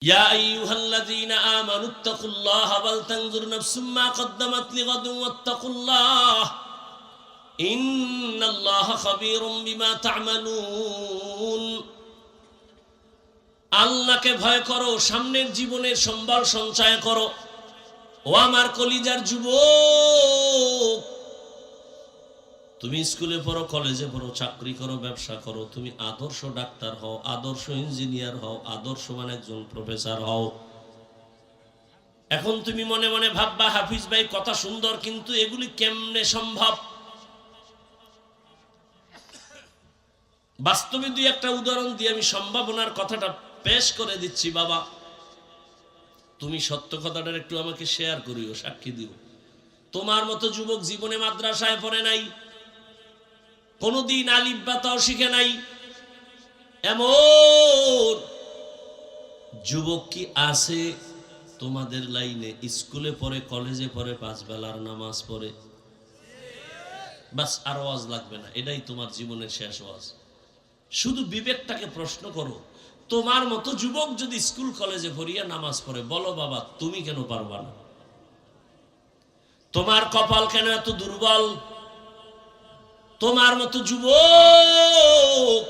ইয়া আইয়ুহাল্লাযীনা আমানুত্তাকুল্লাহা ওয়াল তানজুর নাফসুম মা কদ্দামাত লিগাদিন ওয়াত্তাকুল্লাহ ইন্নাল্লাহা খাবীরুম বিমা তা'মালুন। আল্লাহকে ভয় করো, সামনের জীবনের সম্বল সঞ্চয় করো। ও আমার কলিজার যুবক, তুমি স্কুলে পড়ো, কলেজে পড়ো, চাকরি করো, ব্যবসা করো, তুমি আদর্শ ডাক্তার হও, আদর্শ ইঞ্জিনিয়ার হও, আদর্শবান একজন প্রফেসর হও। এখন তুমি মনে মনে ভাববা হাফিজ ভাই কথা সুন্দর, কিন্তু এগুলি কেমনে সম্ভব? বাস্তবে দুই একটা উদাহরণ দিয়ে আমি সম্ভাবনার কথাটা পেশ করে দিচ্ছি। বাবা, তুমি সত্য কথাটার একটু আমাকে শেয়ার করিও, সাক্ষী দিও। তোমার মতো যুবক জীবনে মাদ্রাসায় পড়ে নাই, কোনদিন আলিফ বা তাও শিখে নাই, এমন যুবক কি আছে তোমাদের লাইনে? স্কুলে পড়ে, কলেজে পড়ে, 5 বেলার নামাজ পড়ে, বাস আর ওয়াজ লাগবে না, এটাই তোমার জীবনের শেষ ওয়াজ। শুধু বিবেকটাকে প্রশ্ন করো, তোমার মতো যুবক যদি স্কুল কলেজে পড়িয়া নামাজ পড়ে, বলো বাবা তুমি কেন পারবা না? তোমার কপাল কেন এত দুর্বল? তোমার মতো যুবক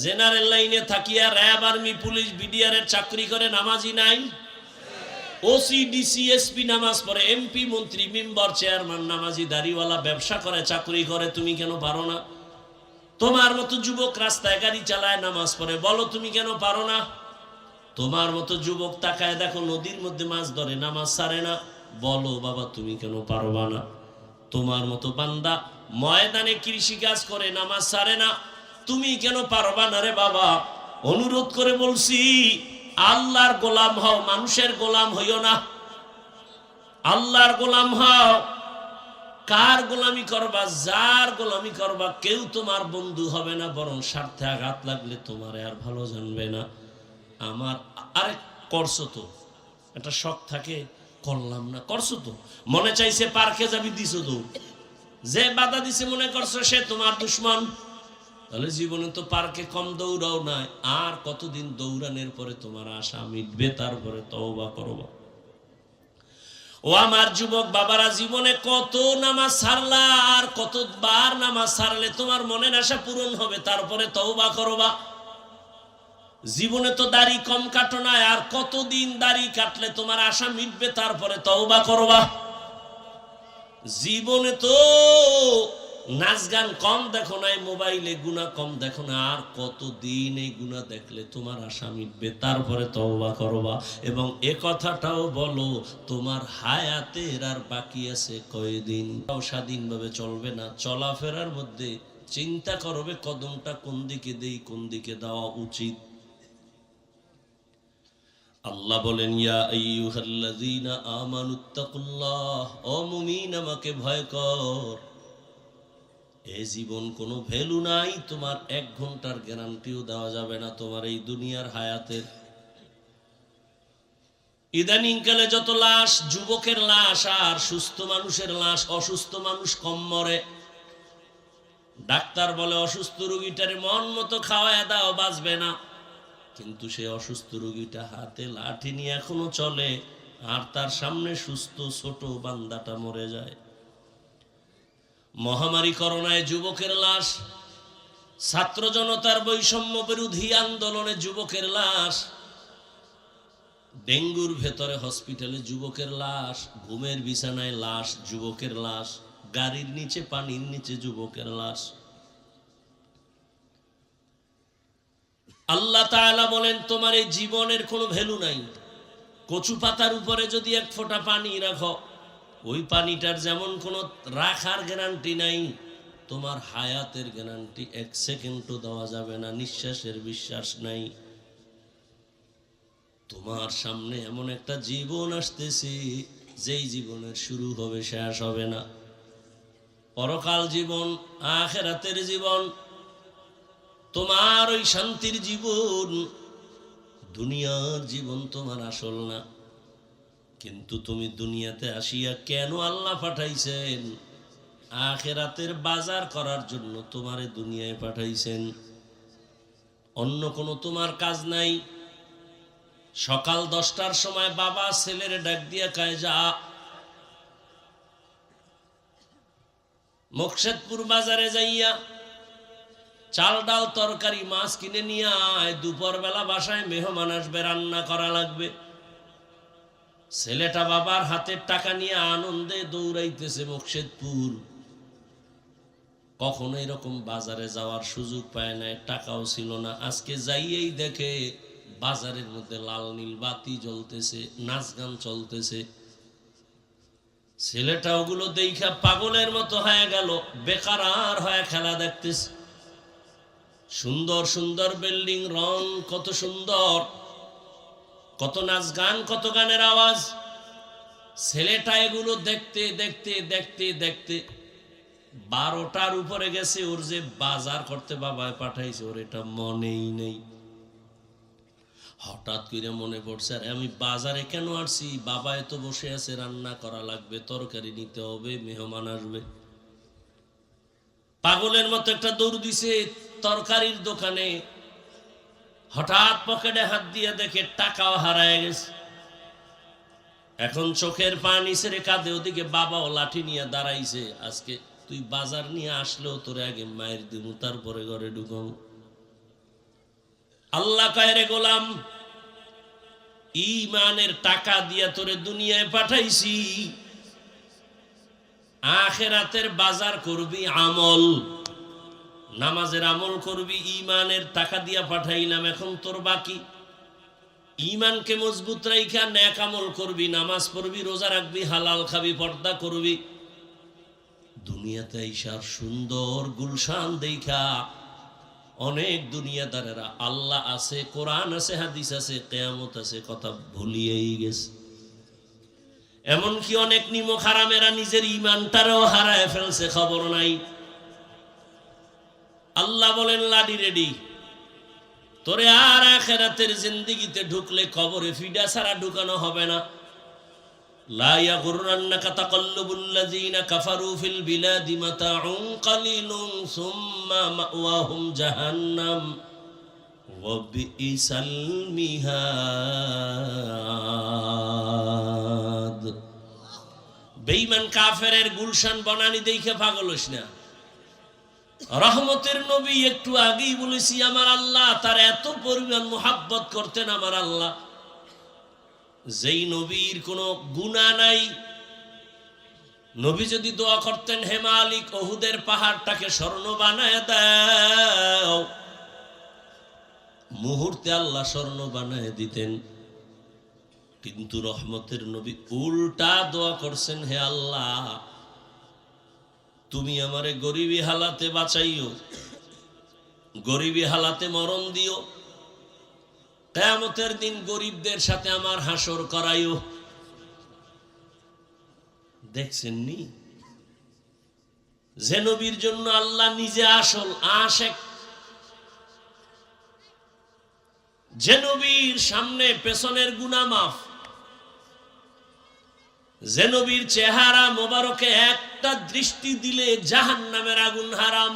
জেনারেল লাইনে থাকিয়া র্যাব, আর্মি, পুলিশ, বিডিআর এর চাকরি করে, নামাজি নাই। ওসি, ডিসি, এসপি নামাজ পড়ে, এমপি, মন্ত্রী, মেম্বার, চেয়ারম্যান নামাজি, দাড়িওয়ালা, ব্যবসা করে, চাকরি করে, তুমি কেন পারো না? তোমার মতো যুবক রাস্তায় গাড়ি চালায়, নামাজ পড়ে, বলো তুমি কেন পারো না? তোমার মতো যুবক তাকায় দেখো নদীর মধ্যে মাছ ধরে, নামাজ ছাড়ে না, বলো বাবা তুমি কেন পারবা না? তোমার মতো বান্দা ময়দানে কৃষি কাজ করে, নামাজ ছাড়ে না, তুমি কেন পারবা না রে বাবা? অনুরোধ করে বলছি, আল্লাহর গোলাম হও, মানুষের গোলাম হইও না। আল্লাহর গোলাম হও। কার গোলামি করবা? যার গোলামি করবা, কেউ তোমার বন্ধু হবে না, বরং স্বার্থে আঘাত লাগলে তোমার আর ভালো জানবে না। আমার আরে করছো তো, একটা শখ থাকে, করলাম না, করছো তো, মনে চাইছে পার্কে যাবি, দিছো তো, যে বাধা দিছে মনে করছো সে তোমার দুশ্মন। তাহলে জীবনে তো পার্কে কম দৌড়াও নাই, আর কতদিন দৌড়ানোর পরে তোমার আশা মিটবে? তারপরে তওবা করবা। ও আমার যুবক বাবারা, জীবনে কত নামাজ ছাড়লা, আর কতবার নামাজ ছাড়লে তোমার মনের আশা পূরণ হবে? তারপরে তওবা করবা। জীবনে তো দাড়ি কম কাটো না, আর কতদিন দাড়ি কাটলে তোমার আশা মিটবে? তারপরে তওবা করবা। জীবনে তো নাচ গান কম দেখো নাই, মোবাইলে গুনাহ কম দেখো না, আর কতদিন এই গুনাহ দেখলে তোমার আশা মিটবে? তারপরে তওবা করবা। এবং এ কথাটাও বলো, তোমার হায়াতের আর বাকি আছে কয়দিন? স্বাধীনভাবে চলবে না, চলাফেরার মধ্যে চিন্তা করবে কদমটা কোন দিকে দেই, কোন দিকে দেওয়া উচিত। আল্লাহ বলেন, ইয়া আইয়ুহাল্লাযীনা আমানুত্তাকুল্লাহ, ও মুমিন আমাকে ভয় কর। এই জীবন কোনো ভ্যালু নাই, তোমার 1 ঘন্টার গ্যারান্টিও দেওয়া যাবে না তোমার এই দুনিয়ার হায়াতের। ইদানিং কালে যত লাশ, যুবকের লাশ আর সুস্থ মানুষের লাশ, অসুস্থ মানুষ কম মরে। ডাক্তার বলে অসুস্থ রোগীটারে মন মতো খাওয়ায় দাও, বাঁচবে না, কিন্তু সে অসুস্থ রোগীটা হাতে লাঠি নিয়ে এখনো চলে, আর তার সামনে সুস্থ ছোট বান্দাটা মরে যায়। মহামারী করোনায় যুবকের লাশ, ছাত্র জনতার বৈষম্য বিরোধী আন্দোলনে যুবকের লাশ, ডেঙ্গুর ভেতরে হসপিটালে যুবকের লাশ, ঘুমের বিছানায় লাশ, যুবকের লাশ, গাড়ির নিচে, পানির নিচে যুবকের লাশ। আল্লাহ তাআলা বলেন, তোমার এই জীবনের কোনো ভ্যালু নাই। কচু পাতার উপরে যদি 1 ফোঁটা পানি রাখো, ওই পানিটার যেমন কোনো রাখার গ্যারান্টি নাই, তোমার হায়াতের গ্যারান্টি 1 সেকেন্ডও দেওয়া যাবে না, নিঃশ্বাসের বিশ্বাস নাই। তোমার সামনে এমন একটা জীবন আসতেছে, যেই জীবনের শুরু হবে শেষ হবে না। পরকাল জীবন, আখিরাতের জীবন, তোমার ওই শান্তির জীবন। দুনিয়ার জীবন তোমার আসল না। কিন্তু তুমি দুনিয়াতে আসিয়া কেন আল্লাহ পাঠাইছেন? আখিরাতের বাজার করার জন্য তোমারে দুনিয়ায় পাঠাইছেন। অন্য কোনো তোমার কাজ নাই। সকাল 10টার সময় বাবা ছেলের ডাক দিয়া কয়, যা মোকশেদপুর বাজারে যাইয়া চাল ডাল তরকারি মাছ কিনে নিয়ে আয়, দুপুর বেলা বাসায় মেহমান আসবে, রান্না করা লাগবে। ছেলেটা বাবার হাতের টাকা নিয়ে আনন্দে দৌড়াইতেছে মোকশেদপুর। কখনো এরকম বাজারে যাওয়ার সুযোগ পায় না, টাকাও ছিল না। আজকে যাইয়েই দেখে বাজারের মধ্যে লাল নীল বাতি জ্বলতেছে, নাচ গান চলতেছে। ছেলেটা ওগুলো দেখা পাগলের মতো হয়ে গেল, বেকার হয়ে খেলা দেখতেছে। সুন্দর সুন্দর বিল্ডিং, রং কত সুন্দর, কত নাচ গান, কত গানের আওয়াজ। ছেলেটা এগুলো দেখতে দেখতে দেখতে দেখতে 12টার উপরে গেছে। ওর যে বাজার করতে বাবায় পাঠাইছে ওর এটা মনেই নেই। হঠাৎ করে মনে পড়ছে, আরে আমি বাজারে কেন আসছি? বাবায় তো বসে আছে, রান্না করা লাগবে, তরকারি নিতে হবে, মেহমান আসবে। পাগলের মতো একটা দৌড় দিছে তরকারির দোকানে। হঠাৎ পকেটে হাত দিয়ে দেখে টাকাও হারায় গেছে। এখন চোখের পানি ছেড়ে কাঁদে। ওদিকে বাবাও লাঠি নিয়ে দাঁড়াইছে, আজকে তুই বাজার নিয়ে আসলেও তোরে আগে মায়ের দিমু, তারপরে ঘরে ঢুকাম। আল্লাহ কয়, রে গোলাম, ঈমানের টাকা দিয়া তোরে দুনিয়ায় পাঠাইছি, আখিরাতের বাজার করবি আমল, নামাজের আমল করবি, ঈমানের টাকা দিয়া পাঠাইলাম। এখন তোর বাকি ঈমানকে মজবুত রাইখা নেক আমল করবি, নামাজ পড়বি, রোজা রাখবি, হালাল খাবি, পর্দা করবি। দুনিয়াতে আইসার সুন্দর গুলশান দেখা অনেক দুনিয়াদারেরা আল্লাহ আছে, কোরআন আছে, হাদিস আছে, কিয়ামত আছে কথা ভুলিয়েই গেছে। এমনকি অনেক নিমক হারামেরা নিজের ঈমানটারও হারায় ফেলছে, খবর নাই। আল্লাহ বলেন, লাডি রেডি, তোরে আর আখিরাতের জিন্দেগিতে ঢুকলে কবরে ফিডা ছাড়া ঢুকানো হবে না। লা ইয়াগুররান্নাকা তাকাল্লুবুল লাযিনা কাফারু ফিল বিলাদি মাতাউন কালিলুন সুম্মা মাওয়াহুম জাহান্নাম ওয়া বিইসাল মিহাদ। বেঈমান কাফেরের গুলশান বনানি দেখে পাগল হইস না। রহমতের নবী একটু আগেই বলেছি, আমার আল্লাহ তার এত পরিমাণ মুহাব্বত করতেন। আমার আল্লাহ, যেই নবীর কোনো গুনাহ নাই, নবী যদি দোয়া করতেন, হে মালিক ওহুদের পাহাড়টাকে স্বর্ণ বানায় দাও, মুহূর্তে আল্লাহ স্বর্ণ বানায় দিতেন। কিন্তু রহমতের নবী উল্টা দোয়া করছেন, হে আল্লাহ তুমি আমারে গরিবী হালাতে বাঁচাইও, গরিবী হালাতে মরণ দিও, কিয়ামতের দিন গরিবদের সাথে আমার হাসর করাইও। দেখছেন নি, যে নবীর জন্য আল্লাহ নিজে আসল আশেক, যে নবীর সামনে পেছনের গুনাহ মাফ, যে নবীর চেহারা মোবারকে একটা দৃষ্টি দিলে জাহান্নামের আগুন হারাম,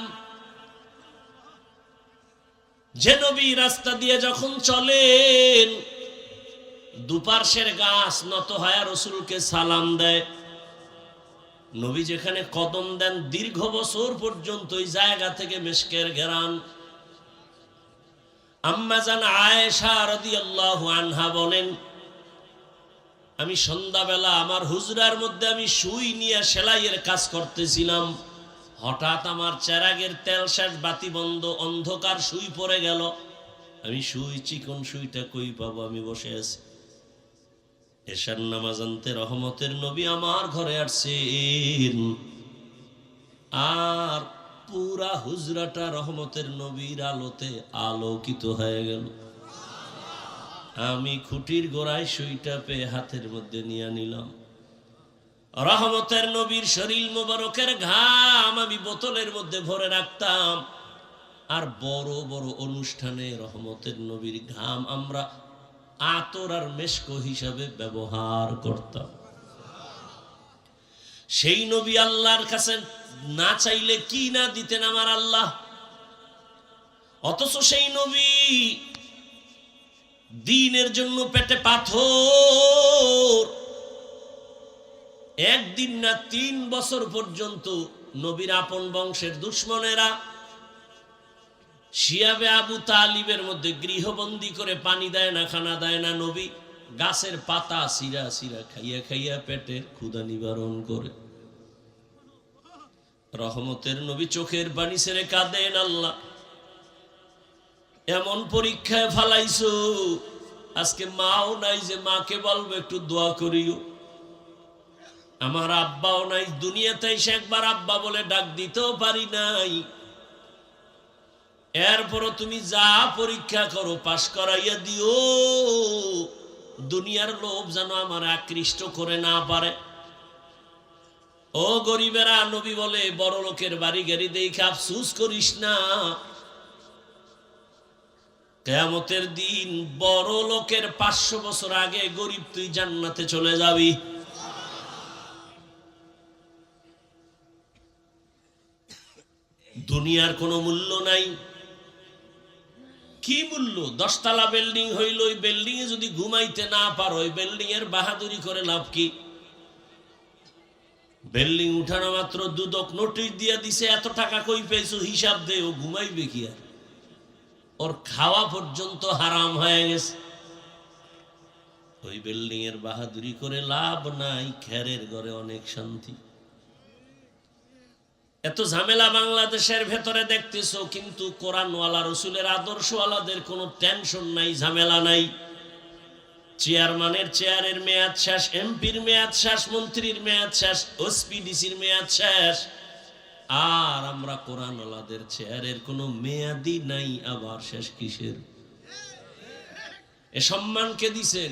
যে নবী রাস্তা দিয়ে যখন চলেন দুপার্শ্বের গাছ নত হয় রাসূলকে সালাম দেয়, নবী যেখানে কদম দেন দীর্ঘ বছর পর্যন্ত ওই জায়গা থেকে মিশকের ঘেরান। আম্মা জান আয়েশা রাদিয়াল্লাহু আনহা বলেন, আমি সন্ধ্যাবেলা আমার হুজরার মধ্যে আমি সুই নিয়ে সেলাইয়ের কাজ করতেছিলাম, হঠাৎ আমার চেরাগের তেল শেষ, বাতি বন্ধ, অন্ধকার, সুই পড়ে গেল। আমি সুই, চিকন সুইটা কই পাবো? আমি বসে আছি। এশার নামাজ আনতে রহমতের নবী আমার ঘরে আসছেন, আর পুরা হুজরাটা রহমতের নবীর আলোতে আলোকিত হয়ে গেল। আমি খুঁটির গোড়ায় সুইটা পেয়ে হাতের মধ্যে নিয়ে নিলাম। রহমতের নবীর শরীর মোবারকের ঘাম আমি বোতলের মধ্যে ভরে রাখতাম, আর বড় বড় অনুষ্ঠানে রহমতের নবীর ঘাম আমরা আতর আর মেশকো হিসাবে ব্যবহার করতাম। সেই নবী আল্লাহর কাছে না চাইলে কি না দিতেন আমার আল্লাহ, অথচ সেই নবী দ্বীনের জন্য পেটে পাথর, একদিন না 3 বছর পর্যন্ত নবীর আপন বংশের দুশমনেরা শিয়াবে আবু তালিবের মধ্যে গৃহবন্দী করে পানি দেয় না, খানা দেয় না। নবী গাছের পাতা সিরা সিরা খাইয়া খাইয়া পেটের ক্ষুধা নিবারণ করে। রহমতের নবী চোখের পানি ছেড়ে কাঁদেন, আল্লাহ এমন পরীক্ষায় ফালাইছো, আজকে মাও নাই যে মাকে বলবো একটু দোয়া করিও। আমার আব্বাও নাই, দুনিয়াতে এসে একবার আব্বা বলে ডাক দিতেও পারি নাই। এরপরও তুমি যা পরীক্ষা করো পাশ করাইয়া দিও, দুনিয়ার লোভ যেন আমার আকৃষ্ট করে না পারে। ও গরিবেরা, নবী বলে বড় লোকের বাড়ি গাড়ি দেখে আফসুস করিস না, কিয়ামতের দিন বড় লোকের 500 বছর আগে গরিব তুই জান্নাতে চলে যাবি। দুনিয়ার কোনো মূল্য নাই। কি মূল্য? 10 তলা বিল্ডিং হইল, ওই বিল্ডিং এ যদি ঘুমাইতে না পারো, ওই বিল্ডিং এর বাহাদুরি করে লাভ কি? বিল্ডিং উঠানো মাত্র দুদক নোটিশ দিয়ে দিছে, এত টাকা কই পেয়েছো হিসাব দে। ও ঘুমাইবে কি আর? ওর খাওয়া পর্যন্ত হারাম হয়ে গেছে। ওই বিল্ডিং এর বাহাদুরি করে লাভ নাই, খেরের ঘরে অনেক শান্তি। এত ঝামেলা বাংলাদেশের ভেতরে দেখতেছো, কিন্তু কোরআনওয়ালা রসুলের আদর্শওয়ালাদের কোনো টেনশন নাই, ঝামেলা নাই। চেয়ারম্যানের চেয়ারের মেয়াদ শেষ, এমপির মেয়াদ শেষ, মন্ত্রীর মেয়াদ শেষ, ওসপিডিসির মেয়াদ শেষ, আর আমরা কোরআনওয়ালাদের চেয়ারের কোনো মেয়াদই নাই। আবার শেষ কিসের? এ সম্মান কে দিছেন?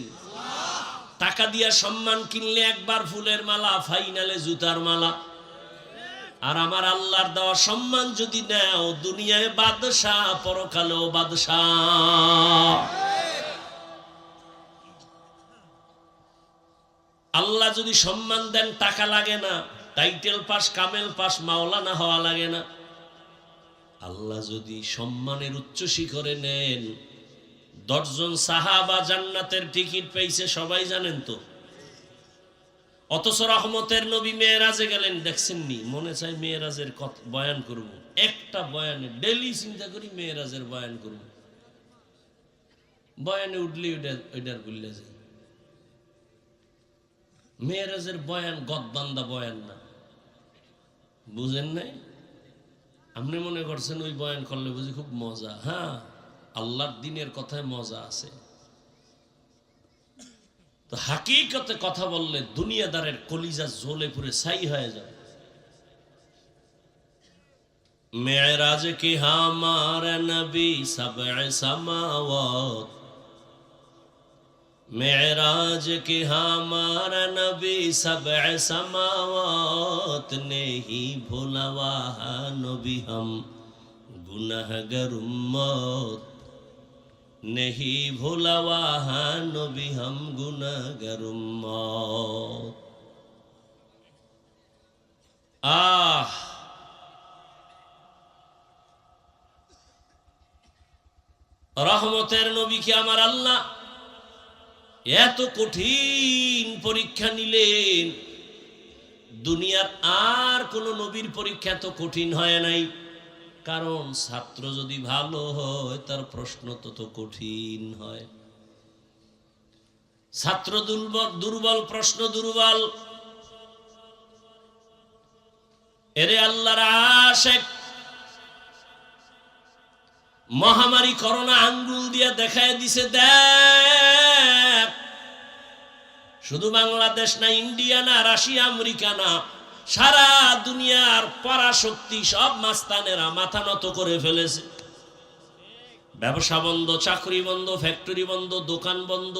টাকা দিয়া সম্মান কিনলে একবার ফুলের মালা, ফাইনালে জুতার মালা। আর আমার আল্লাহর দেওয়া সম্মান যদি নাও, দুনিয়ায় বাদশাহ, পরকালেও বাদশাহ। আল্লাহ যদি সম্মান দেন টাকা লাগে না, টাইটেল পাস, কামেল পাস, মাওলানা হওয়া লাগে না। আল্লাহ যদি সম্মানের উচ্চ শিখরে নেন, 10 জন সাহাবা জান্নাতের টিকিট পেয়েছে, সবাই জানেন তো। অথচ রহমতের নবী মেয়েরাজে গেলেন, দেখছেননি? মনে চাই মেয়েরাজের বয়ান করব, একটা বয়ানে ডেলি চিন্তা করি মেয়েরাজের বয়ান করব। বয়ানে উঠলে ওইটার বললে যায়। মেয়েরাজের বয়ান গদবান্দা বয়ান না, বুঝেন নাই? আপনি মনে করছেন ওই বয়ান করলে বুঝি খুব মজা? হ্যাঁ, আল্লাহর দিনের কথায় মজা আছে। তো হাকিকতে কথা বললে দুনিয়াদারের কলিজা জ্বলে পুরে ছাই হয়ে যাবে। মেরাজ কি হামার নবী সবএ সামাওয়াত, मेराज के हमारा नबी सबए समावत नहीं भुलवा नबी हम गुनाहगार उम्मत, नहीं भुलवा नबी हम गुनाहगार उम्मत। रहमतेर नबी के आमार अल्लाह এত কঠিন পরীক্ষা নিলেন, দুনিয়ার আর কোন নবীর পরীক্ষা তো কঠিন হয় নাই। কারণ ছাত্র যদি ভালো হয়, তার প্রশ্ন তত কঠিন হয়। ছাত্র দুর্বল, প্রশ্ন দুর্বল। এরে আল্লাহর আশিক, মহামারী করোনা আঙ্গুল দিয়া দেখায় দিছে, দেখ শুধু বাংলাদেশ না, ইন্ডিয়া না, রাশিয়া, আমেরিকা না, সারা দুনিয়ার পরাশক্তি সব মাস্তানেরা মাথা নত করে ফেলেছে। ব্যবসা বন্ধ, চাকরি বন্ধ, ফ্যাক্টরি বন্ধ, দোকান বন্ধ,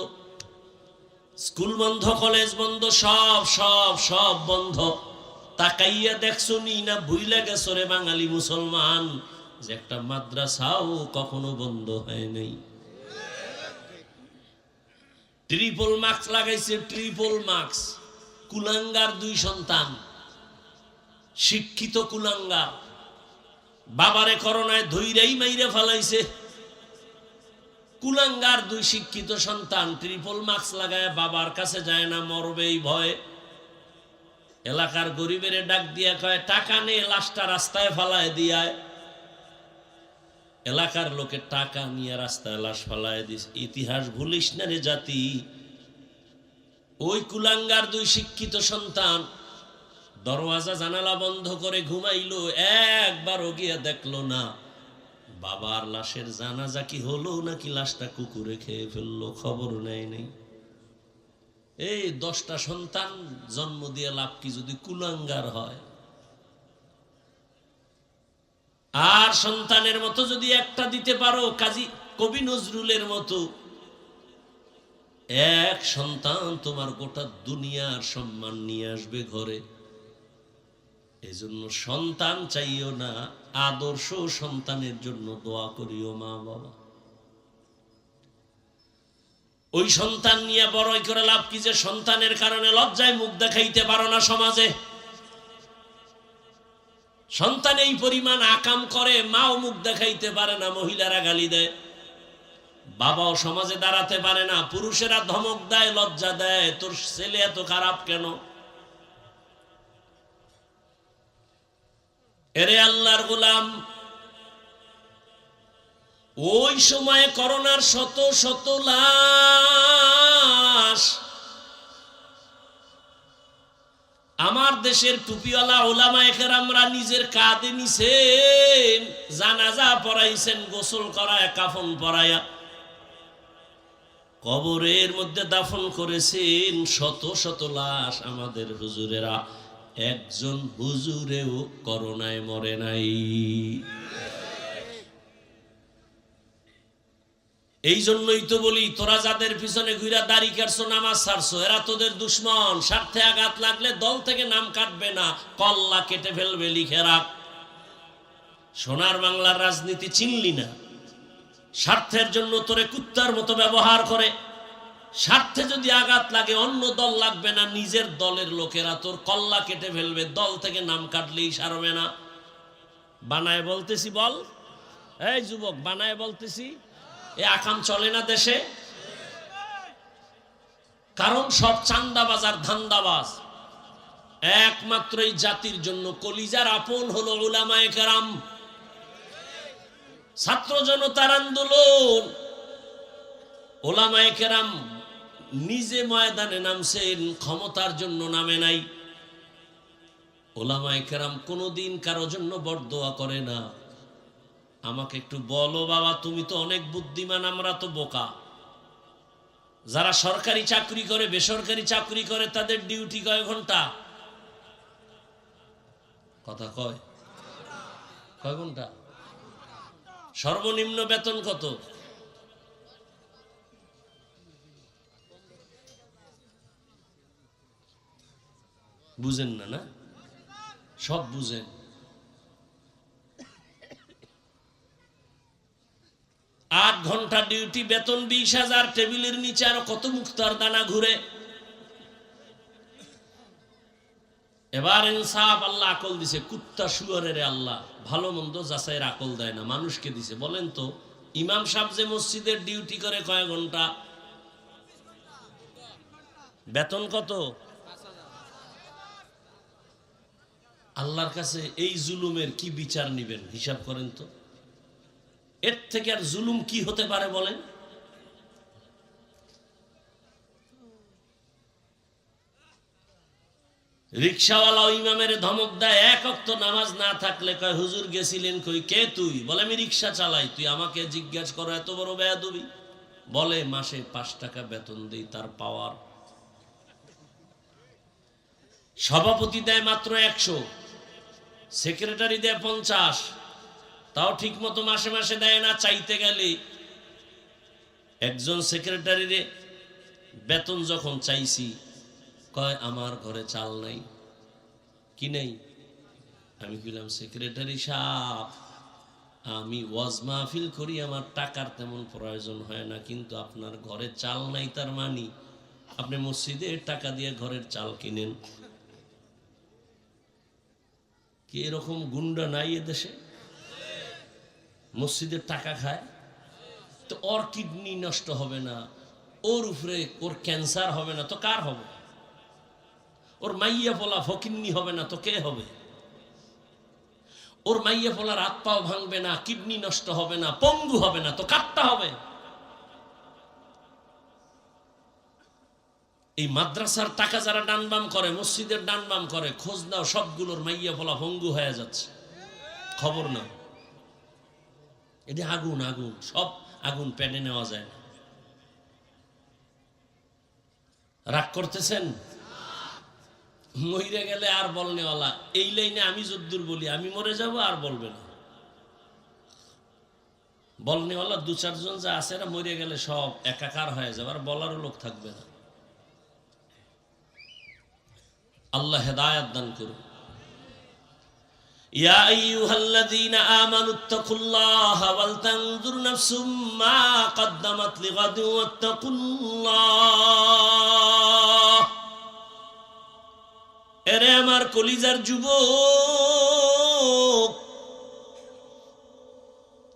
স্কুল বন্ধ, কলেজ বন্ধ, সব সব সব বন্ধ। তাকাইয়া দেখছো নি না ভুইলা গেছো রে বাঙালি মুসলমান, যে একটা মাদ্রাসাও কখনো বন্ধ হয় নাই। ট্রিপল মার্কস লাগাইছে, ট্রিপল মার্কস। কুলাঙ্গার 2 সন্তান, শিক্ষিত কুলাঙ্গার, বাবারে করোনায় ধইরাই মাইরে ফেলাইছে। কুলাঙ্গার দুই শিক্ষিত সন্তান ট্রিপল মাস্ক লাগায় বাবার কাছে যায় না, মরবেই ভয়। এলাকার গরিবের ডাক দিয়া কয় টাকা নে, লাশটা রাস্তায় ফালায় দিয়ায়। এলাকার লোকের টাকা নিয়ে রাস্তায় লাশ ফালায় দিস। ইতিহাস ভুলিস না রে জাতি। ওই কুলাঙ্গার দুই শিক্ষিত সন্তান দরওয়াজা জানালা বন্ধ করে ঘুমাইলো, একবারও গিয়ে দেখলো না বাবার লাশের জানাজা কি হলো নাকি লাশটা কুকুরে খেয়ে ফেললো, খবর নেয় নেই। এই 10টা সন্তান জন্ম দিয়ে লাভ কি যদি কুলাঙ্গার হয়? আর সন্তানের মতো যদি একটা দিতে পারো, কাজী কবি নজরুলের মতো, এক সন্তান তোমার গোটা দুনিয়ার সম্মান নিয়ে আসবে ঘরে। এজন্য সন্তান চাইও না, আদর্শ সন্তানের জন্য দোয়া করিও মা বাবা। ওই সন্তান নিয়ে বড়ই করে লাভ কি যে সন্তানের কারণে লজ্জায় মুখ দেখাইতে পারো না সমাজে। সন্তান এই পরিমাণ আকাম করে, মাও মুখ দেখাইতে পারে না, মহিলারা গালি দেয়, বাবাও সমাজে দাঁড়াতে পারে না, পুরুষেরা ধমক দেয়, লজ্জা দেয়, তোর ছেলে এত খারাপ কেন? এরে আল্লাহর গোলাম, ওই সময়ে করোনার শত শত লাশ আমার দেশের টুপিওয়ালা ওলামায়ে কেরামরা নিজের কাঁধে নিছেন, জানাজা পড়াইছেন, গোসল করায়, কাফন পরায়া কবরের মধ্যে দাফন করেছেন শত শত লাশ। আমাদের হুজুরেরা একজন হুজুরেও করোনায় মরে নাই। এই জন্যই তো বলি, তোরা যাদের পিছনে ঘুরা দাড়ি কাটছো, নামাজ ছাড়ছো, এরা তোদের দুশ্মন। স্বার্থে আঘাত লাগলে দল থেকে নাম কাটবে না, কল্লা কেটে ফেলবে, লিখে রাখ। সোনার বাংলার রাজনীতি চিনলি না, স্বার্থের জন্য তোরে কুত্তার মতো ব্যবহার করে। স্বার্থে যদি আঘাত লাগে অন্য দল লাগবে না, নিজের দলের লোকেরা তোর কল্লা কেটে ফেলবে, দল থেকে নাম কাটলেই সারবে না। বানায় বলতেছি বল, এই যুবক বানায় বলতেছি, এ আকাম চলে না দেশে। কারণ সব চান্দাবাজ আর ধান্দাবাজ। একমাত্র এই জাতির জন্য কলিজার আপন হলো উলামায়ে কেরাম। ছাত্র জনতার আন্দোলন, উলামায়ে কেরাম নিজে ময়দানে নামছেন, ক্ষমতার জন্য নামে নাই। উলামায়ে কেরাম কোনোদিন কারো জন্য বরদোয়া করে না। আমাকে একটু বলো বাবা, তুমি তো অনেক বুদ্ধিমান, আমরা তো বোকা। যারা সরকারি চাকরি করে, বেসরকারি চাকরি করে, তাদের ডিউটি কয় ঘন্টা? কথা কয় ঘন্টা? সর্বনিম্ন বেতন কত? বুঝেন না? না সব বুঝেন। 8 ঘন্টা ডিউটি, বেতন 20,000, টেবিলের নিচে আরো কত মুক্তার দানা ঘুরে। এবার ইনসাফ, আল্লাহ আকল দিছে, কুত্তা শুয়ারের আল্লাহ ভালো মন্দ যাচাইয়ের আকল দেয় না, মানুষকে দিছে। বলেন তো, ইমাম সাহেব যে মসজিদের ডিউটি করে কয় ঘন্টা, বেতন কত? আল্লাহর কাছে এই জুলুমের কি বিচার নিবেন হিসাব করেন তো। এর থেকে আর জুলুম কি হতে পারে বলেন? রিকশাওয়ালা ইমামের ধমক দেয়, 1 ওয়াক্ত নামাজ না থাকলে কয় হুজুর গেছিলেন কই? কে তুই? বলে আমি রিকশা চালাই, তুই আমাকে জিজ্ঞাসা করো, এত বড় বেয়াদবি। বলে মাসে 5 টাকা বেতন দেই, তার পাওয়ার। সভাপতি দেয় মাত্র 100, সেক্রেটারি দেয় 50, তাও ঠিক মতো মাসে মাসে দেয় না। চাইতে গেলে একজন সেক্রেটারির বেতন যখন চাইছি, কয় আমার ঘরে চাল নাই। কি নেই? আমি বললাম সেক্রেটারি সাহেব, আমি ওয়াজ মাহফিল করি, আমার টাকার তেমন প্রয়োজন হয় না, কিন্তু আপনার ঘরে চাল নাই, তার মানে আপনি মসজিদের টাকা দিয়ে ঘরের চাল কিনেন। কি এরকম গুন্ডা নাই এদেশে? মসজিদের টাকা খায়, তো ওর কিডনি নষ্ট হবে না, ওর উপরে ওর ক্যান্সার হবে না, তো কার হবে? ওর মাইয়া পোলা ফকিন্নি হবে না, তো কে হবে? ওর মাইয়া পোলার হাত পাও ভাঙবে না, কিডনি নষ্ট হবে না, পঙ্গু হবে না, তো কারটা হবে? এই মাদ্রাসার টাকা যারা ডানবাম করে, মসজিদের ডানবাম করে, খোঁজ নাও, সবগুলোর মাইয়া পোলা পঙ্গু হয়ে যাচ্ছে, খবর নাও। এটি আগুন, আগুন, সব আগুন পেনে নেওয়া যায় না। রাগ করতেছেন? মরে গেলে আর বলনেওয়ালা, এই লাইনে আমি যদ্দূর বলি আমি মরে যাব আর বলবে না। বলনেওয়ালা দু চারজন যা আছে এরা মরে গেলে সব একাকার হয়ে যাবে, আর বলারও লোক থাকবে না। আল্লাহ হেদায়েত দান করুন। ইয়া আইয়ুহাল্লাযীনা আমানুত্তাকুল্লাহা ওয়াল তানজুর নাফসুম মা কদ্দামাত লিগাদিন ওয়াত্তাকুল্লাহ। এরে আমার কলিজার যুবক,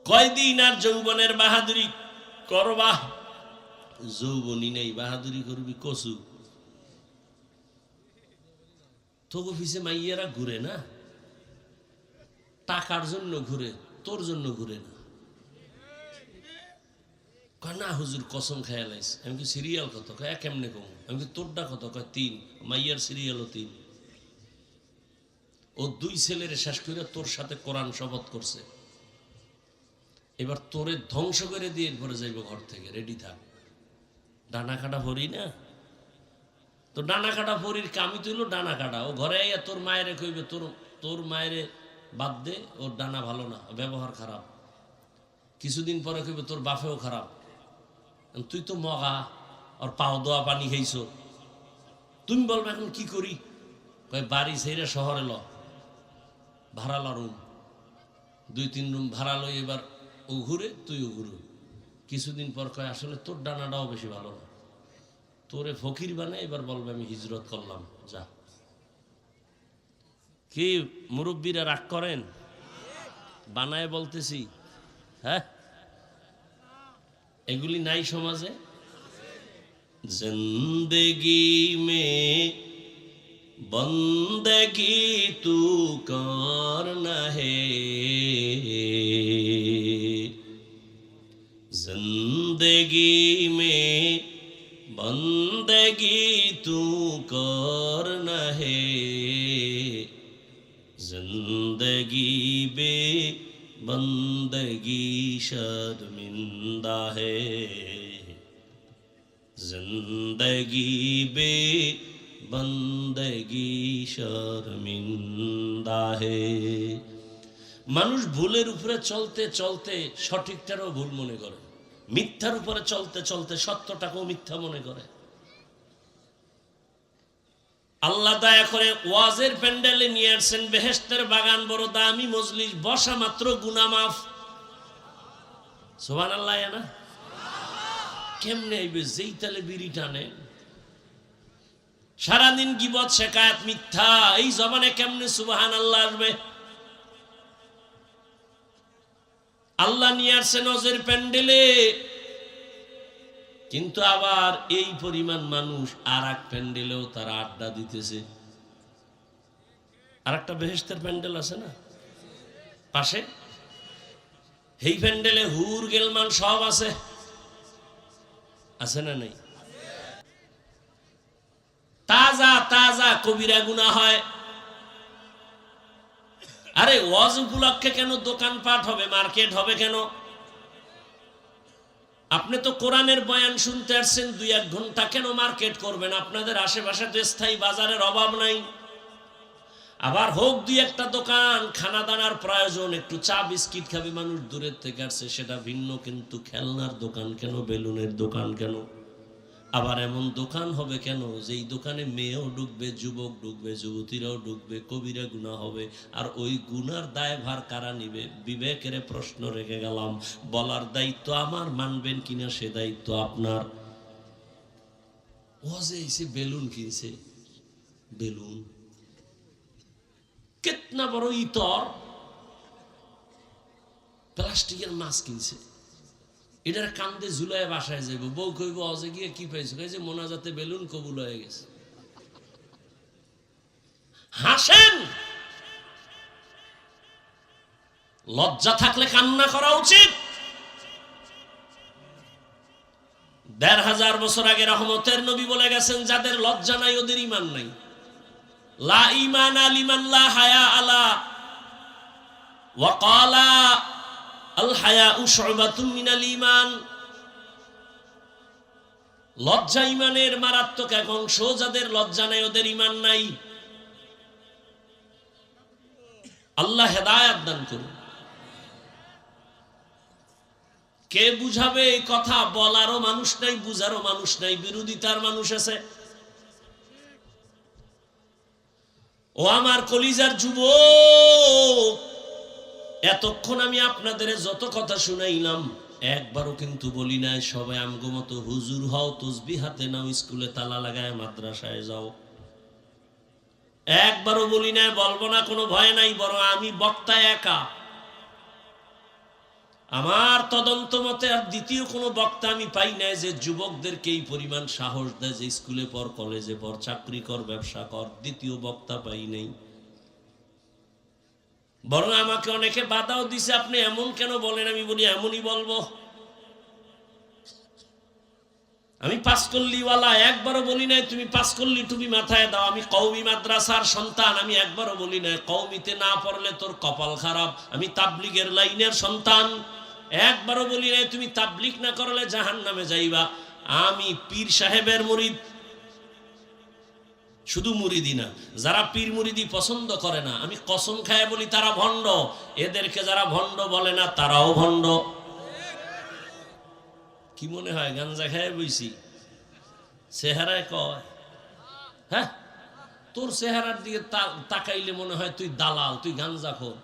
কয়দিন আর যৌবনের বাহাদুরি করবা? যৌবনী নেই, বাহাদুরি করবি কসু। তোর অফিসে মাইয়েরা ঘুরে না, টাকার জন্য ঘুরে, তোর জন্য ঘুরে না। কয় না হুজুর কসম খেয়াল আইস। আমি কি সিরিয়াল কত? কয় কেমনে কম? আমি কি তোরটা কত? কয় 3। মাইয়ার সিরিয়ালও 3। ও 2 ছেলেরে শেষ করে তোর সাথে কোরআন শপথ করছে। এবার তোরে ধ্বংস করে দিয়ে এরপরে যাইব ঘর থেকে, রেডি থাক। ডানা কাটা ভরি না তো, ডানা কাটা ভরির কামি তুইল ডানা কাটা। ও ঘরে আইয়া তোর মায়েরে কইবে তোর মায়েরে বাদ দে, ওর ডানা ভালো না, ব্যবহার খারাপ। কিছুদিন পরে কইবে তোর বাপেও খারাপ, তুই তো মগা, আর পাও দোয়া পানি খাইছ। তুমি বলবে এখন কি করি? কয় বাড়ি ছেড়ে শহরে ল, ভাড়া ল রুম, 2-3 রুম ভাড়া লই। এবার ও ঘুরে, তুইও ঘুরো। কিছুদিন পর কয় আসলে তোর ডানাটাও বেশি ভালো না, তোরে ফকির বানায়। এবার বলবে আমি হিজরত করলাম, যা। কি মুরব্বীরা রাগ করেন? বানায় বলতেছি, হ্যাঁ? এগুলি নাই সমাজে। জিন্দেগি মে বন্দেগি তু করনা হে, জিন্দেগি মে বন্দেগি তু করনা হে, जिंदगी बे बंदगी शर्मिंदा है, जिंदगी बे बंदगी शर्मिंदा है। মানুষ ভুলের উপরে চলতে চলতে সঠিকটারও ভুল মনে করে, মিথ্যার উপরে চলতে চলতে সত্যটাকেও মিথ্যা মনে করে। আল্লাহ দয়া করে ওয়াজের প্যান্ডেলে নিয়ে আসছেন বেহেশতের বাগান, বড় দামি মজলিস, বসা মাত্র গুনাহ মাফ। সুবহানাল্লাহ। না কেমনে আইবে? যেই তালে বিড়ি টানে, সারাদিন গীবত শেকায়াত মিথ্যা, এই জবানে কেমনে সুবহানাল্লাহ আসবে? আল্লাহ নিয়ে আসছেন ওয়াজের প্যান্ডেলে, কিন্তু আবার এই পরিমাণ মানুষ আর এক প্যান্ডেলেও তারা আড্ডা দিতেছে। আর একটা বেহেশতের প্যান্ডেল আছে না পাশে, এই প্যান্ডেলে হুর গেলমান সব আছে, আছে না নেই? তাজা তাজা কবিরা গুনাহ হয়। আরে ওয়াজ উপলক্ষে কেন দোকানপাট হবে, মার্কেট হবে কেন? আপনি তো কোরআনের বয়ান শুনতে আসছেন 2-1 ঘন্টা, কেন মার্কেট করবেন? আপনাদের আশেপাশে তো স্থায়ী বাজারের অভাব নাই। আবার হোক 2-1টা দোকান, খানা দানার প্রয়োজন, একটু চা বিস্কিট খাবে মানুষ, দূরের থেকে আসছে, সেটা ভিন্ন। কিন্তু খেলনার দোকান কেন, বেলুনের দোকান কেন? আবার এমন দোকান হবে কেন যেই দোকানে মেয়েও ঢুকবে, যুবক ঢুকবে, যুবতীরাও ঢুকবে, কবিরা গুনাহ হবে। আর ওই গুনার দায়ভার কারা নিবে? বিবেকের প্রশ্ন রেখে গেলাম, বলার দায়িত্ব আমার, মানবেন কিনা সে দায়িত্ব আপনার। ওয়াজে এসে বেলুন কিনছে, বেলুন কেতনা বড় ইতর, প্লাস্টিকের মাছ কিনছে, এটার কান্দে ঝুলায় বাসায় যাইব, বউ কইব অজে গিয়ে কি পাইছো, যে মোনাজাতে বেলুন কবুল হয়ে গেছে। হাসেন, লজ্জা থাকলে কান্না করা উচিত। ১৫০০ বছর আগে রহমতের নবী বলে গেছেন, যাদের লজ্জা নাই ওদের ঈমান নাই। লা ঈমানা লিমান লা হায়া আলা ওয়া ক্বালা আল হায়াউ শুবাতুম মিনাল ঈমান। লজ্জা ঈমানের মারাত্মক এক অংশ, যাদের লজ্জা নাই ওদের ঈমান নাই। আল্লাহ হেদায়েত দান করুন। কে বুঝাবে এই কথা? বলারও মানুষ নাই, বুঝারও মানুষ নাই, বিরোধিতার মানুষ আছে। ও আমার কলিজার যুবক, এতক্ষণ আমি আপনাদের যত কথা শুনাইলাম একবারও কিন্তু বলি নাই সবাই আমগো মতো হুজুর হও, তসবিহ হাতে নাও, স্কুলে তালা লাগায় মাদ্রাসায় যাও। একবারও বলি নাই, বলবো না, কোনো ভয় নাই। বরং আমি বক্তা একা। আমার তদন্ত মতে আর দ্বিতীয় কোনো বক্তা আমি পাই নাই যে যুবকদেরকে এই পরিমাণ সাহস দেয় যে স্কুলে পড়, কলেজে পড়, চাকরি কর, ব্যবসা কর। দ্বিতীয় বক্তা পাই নাই। বরং আমাকে অনেকে বাধাও দিছে, আপনি এমন কেন বলেন? আমি বলি এমনই বলবো। আমি পাঁচকল্লিওয়ালা, একবারও বলি নাই তুমি পাঁচকল্লি টুপি মাথায় দাও। আমি কওমি মাদ্রাসার সন্তান, আমি একবারও বলি নাই কওমিতে না পড়লে তোর কপাল খারাপ। আমি তাবলিগের লাইনের সন্তান, একবারও বলি নাই তুমি তাবলিগ না করলে জাহান্নামে যাইবা। আমি পীর সাহেবের মুরিদ, শুধু মুরিদি না, যারা পীর মুরিদি পছন্দ করে না আমি কসম খায় বলি তারা ভণ্ড। এদেরকে যারা ভণ্ড বলে না তারাও ভণ্ড। কি মনে হয় গাঞ্জা খায় বইছি? চেহারায় কয়, হ্যাঁ তোর চেহারার দিকে তাকাইলে মনে হয় তুই দালাল, তুই গাঞ্জা খোর।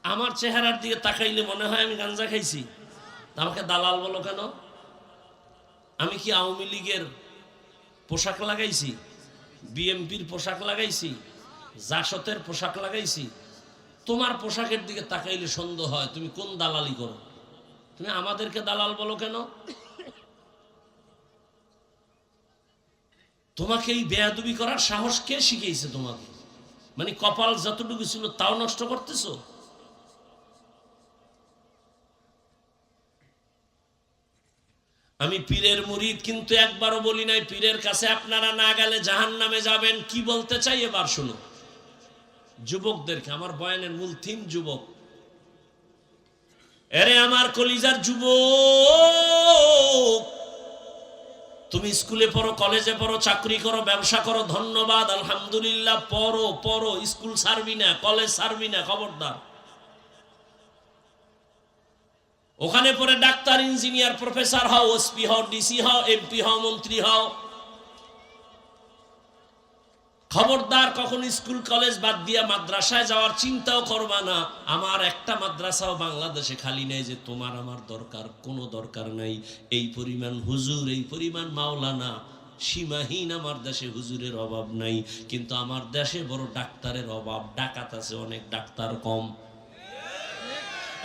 আমার চেহারার দিকে তাকাইলে মনে হয় আমি গাঞ্জা খাইছি। আমাকে দালাল বলো কেন? আমি কি আওয়ামী লীগের পোশাক লাগাইছি, বিএমপির পোশাক লাগাইছি, জাসতের পোশাক লাগাইছি? তোমার পোশাকের দিকে তাকাইলে সন্দেহ হয় তুমি কোন দালালি করো। তুমি আমাদেরকে দালাল বলো কেন? তোমাকে এই বেয়াদবি করার সাহস কে শিখিয়েছে তোমাকে? মানে কপাল যতটুকু ছিল তাও নষ্ট করতেছো। আমি পীরের মুরিদ, কিন্তু একবারও বলি নাই পীরের কাছে আপনারা না গেলে জাহান্নামে যাবেন। কি বলতে চাই এবার শুনো। যুবকদেরকে, আমার বয়ানের মূল থিম যুবক। এরে আমার কলিজার যুবক, তুমি স্কুলে পড়ো, কলেজে পড়ো, চাকরি করো, ব্যবসা করো, ধন্যবাদ, আলহামদুলিল্লাহ। পড়ো পড়ো, স্কুল ছাড়বি না, কলেজ ছাড়বি না, খবরদার। ওখানে পরে ডাক্তার, ইঞ্জিনিয়ার, প্রফেসর হও, ওসপি হও, ডিসি হও, এমপি হও, মন্ত্রী হও, খবরদার কখন স্কুল কলেজ বাদ দিয়া মাদ্রাসায় যাওয়ার চিন্তাও করবা না। আমার একটা মাদ্রাসাও বাংলাদেশে খালি নেই যে তোমার আমার দরকার, কোনো দরকার নাই। এই পরিমাণ হুজুর, এই পরিমাণ মাওলানা, সীমাহীন আমার দেশে হুজুরের অভাব নাই। কিন্তু আমার দেশে বড় ডাক্তারের অভাব, ডাকাত আছে অনেক, ডাক্তার কম।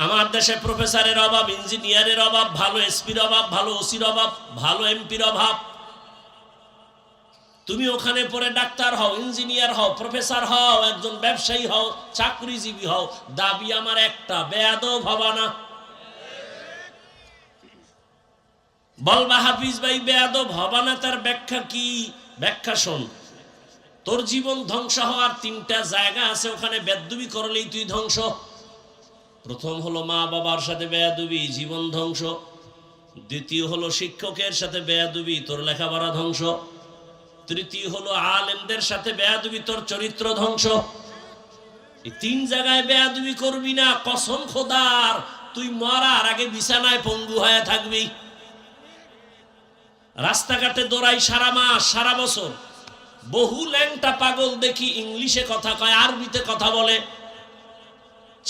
আমার দেশে প্রফেসরের অভাব, ইঞ্জিনিয়ারের অভাব, ভালো এসপির অভাব, ভালো ওসির অভাব, ভালো এমপির অভাব। তুমি ওখানে পড়ে ডাক্তার হও, ইঞ্জিনিয়ার হও, প্রফেসর হও, একজন ব্যবসায়ী হও, চাকরিজীবী হও, দাবি আমার একটা, বেয়াদব হবা না। বলবা হাফিজ ভাই বেয়াদব হবা না, তার ব্যাখ্যা কি? ব্যাখ্যা শোন। তোর জীবন ধ্বংস হওয়ার তিনটা জায়গা আছে, ওখানে বেয়াদবি করলেই তুই ধ্বংস। প্রথম হলো মা বাবার সাথে বেয়াদবি, জীবন ধ্বংস। দ্বিতীয় হলো শিক্ষকের সাথে বেয়াদবি, তোর লেখাপড়া ধ্বংস। তৃতীয় হলো আলেমদের সাথে বেয়াদবি, তোর চরিত্র ধ্বংস। এই তিন জায়গায় বেয়াদবি করবি না, কসম খোদার। তুই মরার আগে বিছানায় পঙ্গু হয়ে থাকবি। রাস্তাঘাটে দৌড়াই সারা মাস, সারা বছর। বহু ল্যাংটা পাগল দেখি ইংলিশে কথা কয়, আরবিতে কথা বলে।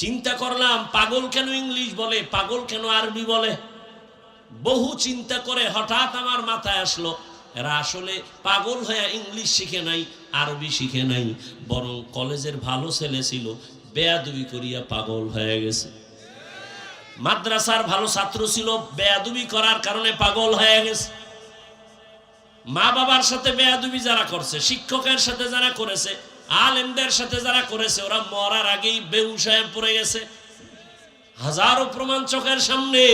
চিন্তা করলাম পাগল কেন ইংলিশ বলে, পাগল কেন আরবি বলে। বহু চিন্তা করে হঠাৎ আমার মাথায় আসলো এরা আসলে পাগল হয়ে ইংলিশ শিখে নাই, আরবি শিখে নাই, বরং কলেজের ভালো ছেলে ছিল, বেয়াদবি করিয়া পাগল হয়ে গেছে। মাদ্রাসার ভালো ছাত্র ছিল, বেয়াদবি করার কারণে পাগল হয়ে গেছে। মা বাবার সাথে বেয়াদবি যারা করছে, শিক্ষকের সাথে যারা করেছে, আলেমদের সাথে যারা করেছে, ওরা মরার আগেই বেহুশ হয়ে পড়ে গেছে। হাজারো প্রমাণ চোখের সামনে।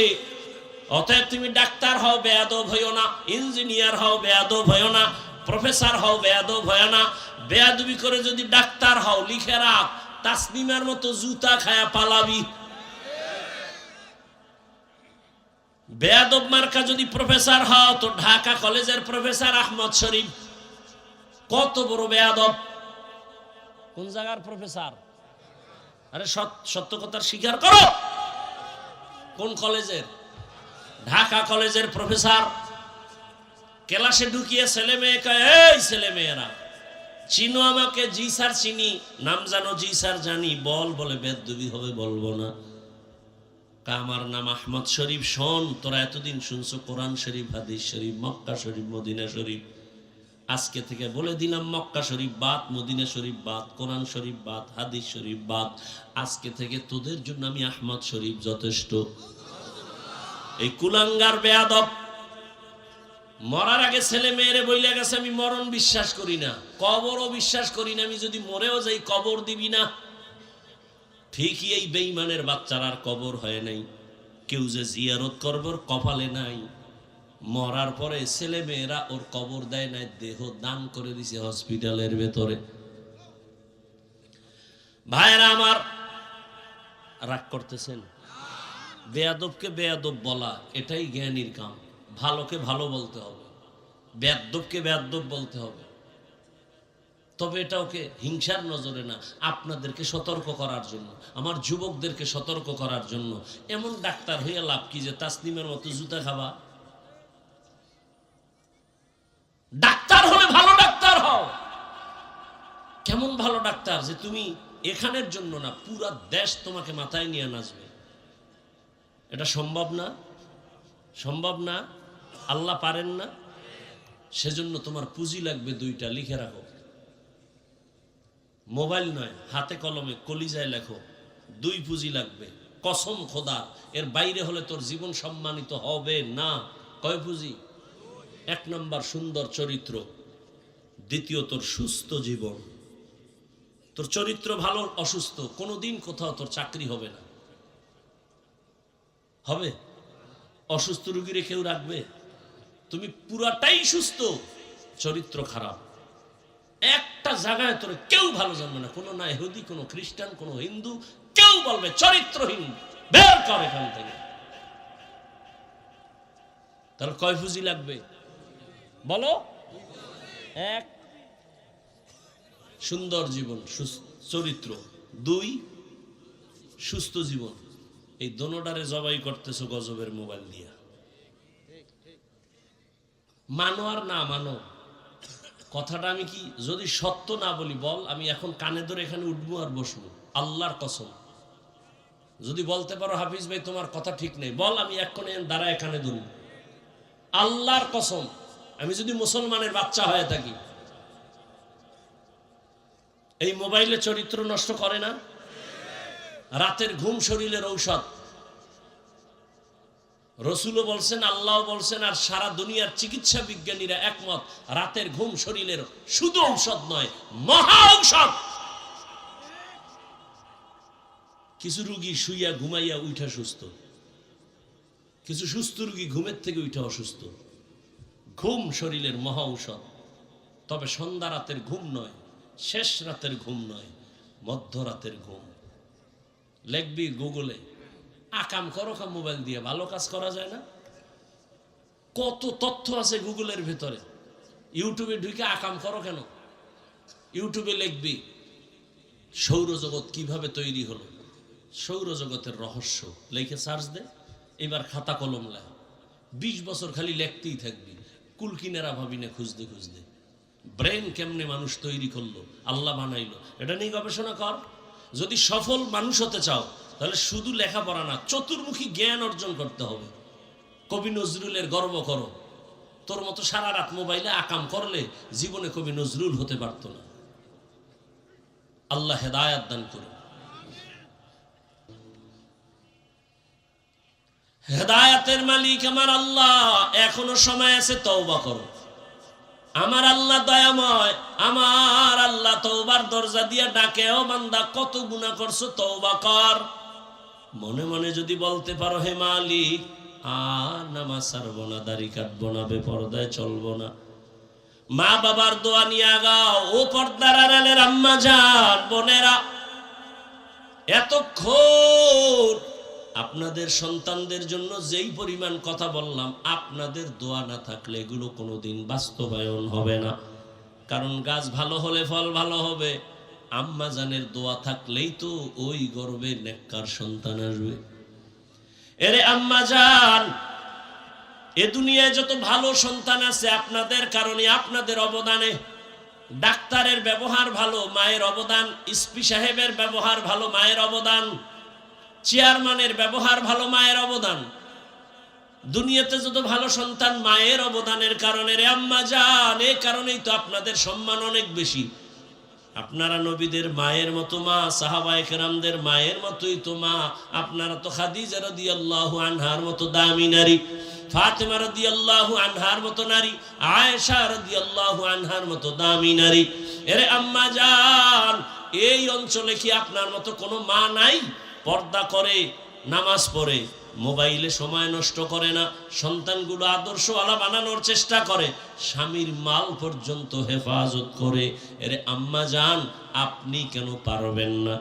অতএব তুমি ডাক্তার হও, বেয়াদব হইও না। ইঞ্জিনিয়ার হও, বেয়াদব হইও না। প্রফেসর হও, বেয়াদব হইও না। বেয়াদবি করে যদি ডাক্তার হও, লিখে রাখ, তাসনিমার মতো জুতা খায়া পালাবি। বেয়াদব মার্কা যদি প্রফেসর হও, তো ঢাকা কলেজের প্রফেসর আহমদ শরীফ কত বড় বেয়াদব। কোন জায়গার প্রফেসর? আরে সত্য কথার স্বীকার করো। কোন কলেজের? ঢাকা কলেজের প্রফেসর। ক্লাসে ঢুকিয়ে ছেলে মেয়ে কয়, এই ছেলে মেয়েরা চিনো আমাকে? জি স্যার চিনি। নাম জানো? জি স্যার জানি। বলে বেয়াদবি হবে, বলবো না। আমার নাম আহমদ শরীফ। শোন, তোরা এতদিন শুনছো কোরআন শরীফ, হাদিস শরীফ, মক্কা শরীফ, মদিনা শরীফ। আজকে থেকে বলে দিলাম, মক্কা শরীফ বাদ, মদিনা শরীফ বাদ, কোরআন শরীফ বাদ, হাদিস শরীফ বাদ। আজকে থেকে তোদের জন্য আমি আহমদ শরীফ যথেষ্ট। এই কুলাঙ্গার বেয়াদব মরার আগে ছেলে মেয়েরে বইলে গেছে, আমি মরণ বিশ্বাস করি না, কবরও বিশ্বাস করি না, আমি যদি মরেও যাই কবর দিবি না। ঠিকই এই বেঈমানের বাচ্চার কবর হয় নাই। কেউ যে জিয়ারত করবে ওর কপালে নাই। মরার পরে ছেলে মেয়েরা ওর কবর দেয় নাই, দেহ দান করে দিছে হসপিটালের ভেতরে। ভাইরা আমার, রাগ করতেছেন? বেয়াদবকে বেয়াদব বলা এটাই জ্ঞানীর কাম। ভালোকে ভালো বলতে হবে, বেয়াদবকে বেয়াদব বলতে হবে। তবে এটা ওকে হিংসার নজরে না, আপনাদেরকে সতর্ক করার জন্য, আমার যুবকদেরকে সতর্ক করার জন্য। এমন ডাক্তার হইয়া লাভ কি যে তাসনিমের মতো জুতা খাবা? ডাক্তার হলে ভালো ডাক্তার হও। কেমন ভালো ডাক্তার যে তুমি এখানের জন্য না, পুরা দেশ তোমাকে মাথায় নিয়ে নাচবে। এটা সম্ভব না, সম্ভব না। আল্লাহ পারেন না। সেজন্য তোমার পুঁজি লাগবে দুইটা, লিখে রাখো। মোবাইল নয়, হাতে কলমে কলিজায় লেখো। দুই পুঁজি লাগবে, কসম খোদার। এর বাইরে হলে তোর জীবন সম্মানিত হবে না। কয় পুঁজি? এক নম্বর সুন্দর চরিত্র, দ্বিতীয় তোর সুস্থ জীবন। তোর চরিত্র ভালো, অসুস্থ, কোনোদিন কোথাও তোর চাকরি হবে না। হবে? অসুস্থ রুগীরে কেউ রাখবে? তুমি পুরাটাই সুস্থ, চরিত্র খারাপ, একটা জায়গায় তোর কেউ ভালো জানবে না। কোনো না ইহুদি, কোনো খ্রিস্টান, কোনো হিন্দু, কেউ বলবে চরিত্রহীন, বের কর এখান থেকে। তাহলে কয় পুঁজি লাগবে বলো? এক, সুন্দর জীবন, চরিত্র। দুই, সুস্থ জীবন। এই দোনোটারে জবাই করতেছো গজবের মোবাইল দিয়া। মানো আর না মানো, কথাটা আমি কি যদি সত্য না বলি বল, আমি এখন কানে ধরে এখানে উঠবো আর বসবো। আল্লাহর কসম, যদি বলতে পারো হাফিজ ভাই তোমার কথা ঠিক নেই, বল, আমি এক্ষণে দাঁড়ায় কানে ধরব। আল্লাহর কসম, আমি যদি মুসলমানের বাচ্চা হয়ে থাকি। এই মোবাইলে চরিত্র নষ্ট করে না? রাতের ঘুম শরীরের ঔষধ। রসুলও বলছেন, আল্লাহ বলছেন, আর সারা দুনিয়ার চিকিৎসা বিজ্ঞানীরা একমত, রাতের ঘুম শরীরের শুধু ঔষধ নয়, মহা ঔষধ। কিছু রোগী শুইয়া ঘুমাইয়া উঠা সুস্থ, কিছু সুস্থ রোগী ঘুমের থেকে উঠা অসুস্থ। ঘুম শরীরের মহা ঔষধ। তবে সন্ধ্যা রাতের ঘুম নয়, শেষ রাতের ঘুম নয়, মধ্যরাতের ঘুম। লিখবি গুগলে, আকাম করো কা মোবাইল দিয়ে, ভালো কাজ করা যায় না? কত তথ্য আছে গুগলের ভেতরে। ইউটিউবে ঢুকে আকাম করো কেন? ইউটিউবে লিখবি সৌরজগৎ কিভাবে তৈরি হলো, সৌরজগতের রহস্য, লিখে সার্চ দে। এবার খাতা কলম লেখ, 20 বছর খালি লেখতেই থাকবি। কুলকিনারা ভাবি না খুঁজতে খুঁজতে। ব্রেন কেমনে মানুষ তৈরি করলো, আল্লাহ বানাইলো, এটা নিয়ে গবেষণা কর। যদি সফল মানুষ হতে চাও তাহলে শুধু লেখাপড়া না, চতুর্মুখী জ্ঞান অর্জন করতে হবে। কবি নজরুলের গর্ব করো। তোর মতো সারা রাত মোবাইলে আকাম করলে জীবনে কবি নজরুল হতে পারত না। আল্লাহ হেদায়াত দান করুন। হেদায়েতের মালিক আমার আল্লাহ, এখনো সময় আছে, তওবা করো। আমার আল্লাহ দয়াময়, আমার আল্লাহ তওবার দরজা দিয়ে ডাকে, ও বান্দা কত গুনাহ করছো, তওবা কর। মনে মনে যদি বলতে পারো, হে মালিক আর নামাজ ছাড়বো না, দাড়ি কাটবো না, বেপরদায় চলবো না, মা বাবার দোয়া নিয়ে আগাও। ও পর্দার আড়ালের আম্মা জান, বোনেরা, এতক্ষণ আপনাদের সন্তানদের জন্য যেই পরিমাণ কথা বললাম, আপনাদের দোয়া না থাকলে এগুলো কোনোদিন বাস্তবায়ন হবে না। কারণ গাছ ভালো হলে ফল ভালো হবে, আম্মা জানের দোয়া থাকলেই তো ওই গর্বে নেককার সন্তান আসবে। এরে আম্মা জান, এ দুনিয়ায় যত ভালো সন্তান আছে আপনাদের কারণে, আপনাদের অবদানে। ডাক্তারের ব্যবহার ভালো, মায়ের অবদান। এসপি সাহেবের ব্যবহার ভালো, মায়ের অবদান। চেয়ারম্যানের ব্যবহার ভালো, মায়ের অবদান। দুনিয়াতে যত ভালো সন্তান, মায়ের অবদানের কারণে। রে আম্মা জান, এই কারণেই তো আপনাদের সম্মান অনেক বেশি। আপনারা নবীদের মায়ের মতো মা, সাহাবায়ে কেরামদের মায়ের মতোই তো মা। আপনারা তো খাদিজা রাদিয়াল্লাহু আনহার মতো দামি নারী, ফাতেমা রাদিয়াল্লাহু আনহার মতো নারী, আয়েশা রাদিয়াল্লাহু আনহার মতো দামি নারী। এরে আম্মা জান, এই অঞ্চলে কি আপনার মতো কোনো মা নাই? পর্দা করে, নামাজ পড়ে, মোবাইলে সময় নষ্ট করে না, সন্তানগুলো আদর্শওয়ালা বানানোর চেষ্টা করে, স্বামীর মাল পর্যন্ত হেফাজত করে। এরে আম্মা জান, আপনি কেন পারবেন না?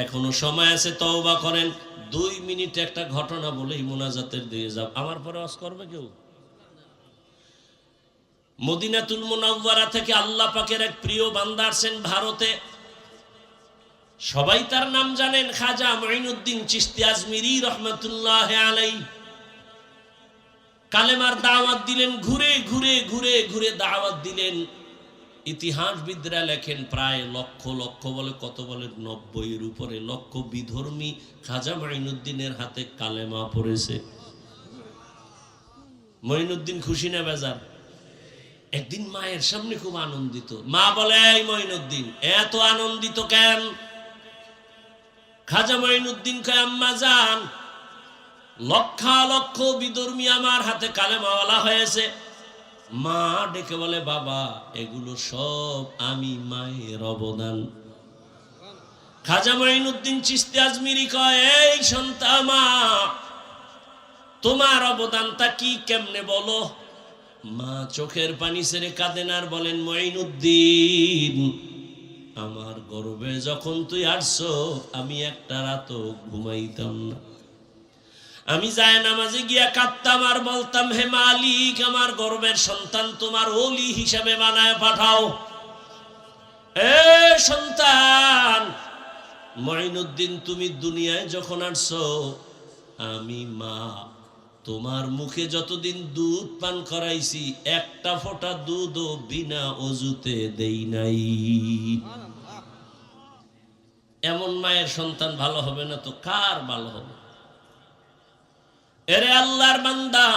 এখনো সময় আছে, তওবা করেন। 2 মিনিট একটা ঘটনা বলেই মোনাজাতের দিয়ে যাও। আমার পরে ওয়াজ করবে কেউ? মদিনাতুল মুনাওয়ারা থেকে আল্লাহ পাকের এক প্রিয় বান্দা আসেন ভারতে। সবাই তার নাম জানেন, খাজা মুঈনুদ্দিন চিশতি আজমিরি রহমাতুল্লাহ আলাইহি। কালেমার দাওয়াত দিলেন, ঘুরে ঘুরে ঘুরে ঘুরে দাওয়াত দিলেন। ইতিহাসবিদরা লেখেন প্রায় লক্ষ লক্ষ, বলে কত, বলে 90-এর উপরে লক্ষ বিধর্মী খাজা মুঈনুদ্দিনের হাতে কালেমা পড়েছে। মুঈনুদ্দিন খুশি না বেজার? একদিন মায়ের সামনে খুব আনন্দিত। মা বলে, এই মুঈনুদ্দিন এত আনন্দিত কেন? খাজা মুঈনুদ্দিন কয়, আম্মা জান, লক্ষ লক্ষ বিধর্মী আমার হাতে কালেমাওয়ালা হয়েছে। মা ডেকে বলে, বাবা এগুলো সব আমি মায়ের অবদান। খাজা মুঈনুদ্দিন চিশতি আজমিরি কয়, এই সন্তান, মা তোমার অবদানটা কি, কেমনে বলো? মা চোখের পানি ছেড়ে কাঁদেন আর বলেন, মুঈনুদ্দিন, আমার গর্বে যখন তুই আসছো, আমি একটা রাতও ঘুমাইতাম না। আমি জায়নামাজে গিয়া কাঁদতাম আর বলতাম, হে মালিক, আমার গর্বের সন্তান তোমার ওলি হিসাবে বানায় পাঠাও। এ সন্তান মুঈনুদ্দিন, তুমি দুনিয়ায় যখন আসছো, আমি মা তোমার মুখে যতদিন দুধ পান করাইছি, একটা ফোঁটা দুধও বিনা অজুতে দেই নাই। এমন মায়ের সন্তান ভালো হবে না তো কার ভালো হবে? এরে আল্লাহর বান্দা,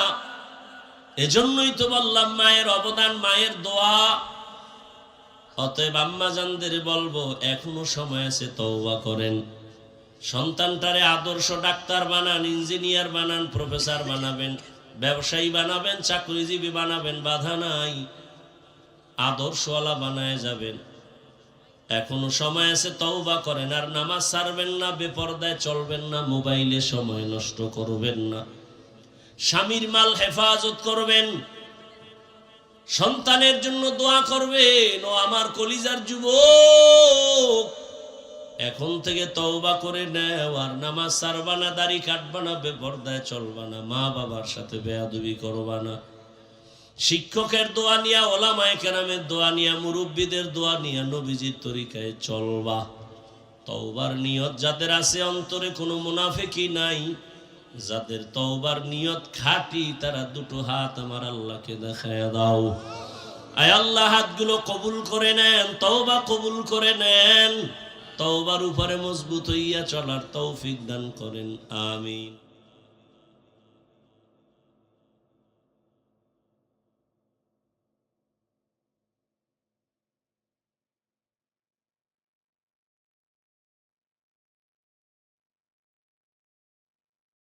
এজন্যই তো বললাম মায়ের অবদান, মায়ের দোয়া। অতএব আম্মা জানদের বলবো, এখনো সময় আছে, তওবা করেন। সন্তানটারে আদর্শ ডাক্তার বানান, ইঞ্জিনিয়ার বানান, প্রফেসর বানাবেন, ব্যবসায়ী বানাবেন, চাকরিজীবী বানাবেন, বাধা নাই। আদর্শওয়ালা বানায় যাবেন। এখনো সময় আছে, তওবা করেন। আর নামাজ ছাড়বেন না, বেপরদায় চলবেন না, মোবাইলে সময় নষ্ট করবেন না, স্বামীর মাল হেফাজত করবেন, সন্তানের জন্য দোয়া করবেন। ও আমার কলিজার যুবক, এখন থেকে তওবা করে নেও। আর নামাজ ছাড়বা না, দাড়ি কাটবা না, বেপরদায় চলবা না, মা বাবার সাথে বেয়াদবি করবা না। শিক্ষকের দোয়া নিয়া, ওলামায়ে কেরামের দোয়া নিয়া, মুরব্বীদের দোয়া নিয়া নবীজির তরিকায় চলবা। তওবার নিয়ত যাদের আছে, অন্তরে কোনো মুনাফিকি নাই, যাদের তওবার নিয়ত খাঁটি, তারা দুটো হাত আমার আল্লাহকে দেখায় দাও। আয় আল্লাহ, হাতগুলো কবুল করে নেন, তওবা কবুল করে নেন, তওবার উপরে মজবুত হইয়া চলার তৌফিক দান করেন, আমিন।